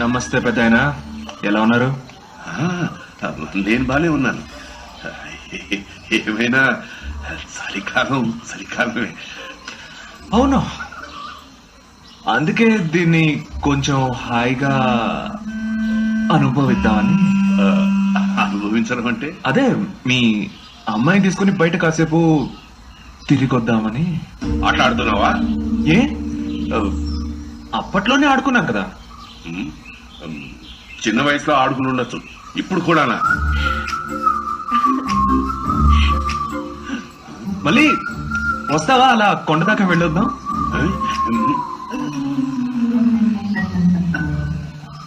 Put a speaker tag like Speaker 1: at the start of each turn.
Speaker 1: నమస్తే పెద్దాయనా, ఎలా ఉన్నారు?
Speaker 2: నేను బానే ఉన్నాను. ఏమైనా చలికాలమే.
Speaker 1: అవును, అందుకే దీన్ని కొంచెం హాయిగా అనుభవిద్దామని.
Speaker 2: అనుభవించడం అంటే
Speaker 1: అదే మీ అమ్మాయిని తీసుకుని బయట కాసేపు తిరిగొద్దామని.
Speaker 2: ఆట ఆడుతున్నావా?
Speaker 1: ఏ అప్పట్లోనే ఆడుకున్నాం కదా.
Speaker 2: చిన్న వయసులో ఆడుకుని ఉండొచ్చు, ఇప్పుడు కూడానా?
Speaker 1: మళ్ళీ వస్తావా? అలా కొండ దాకా వెళ్ళొద్దాం.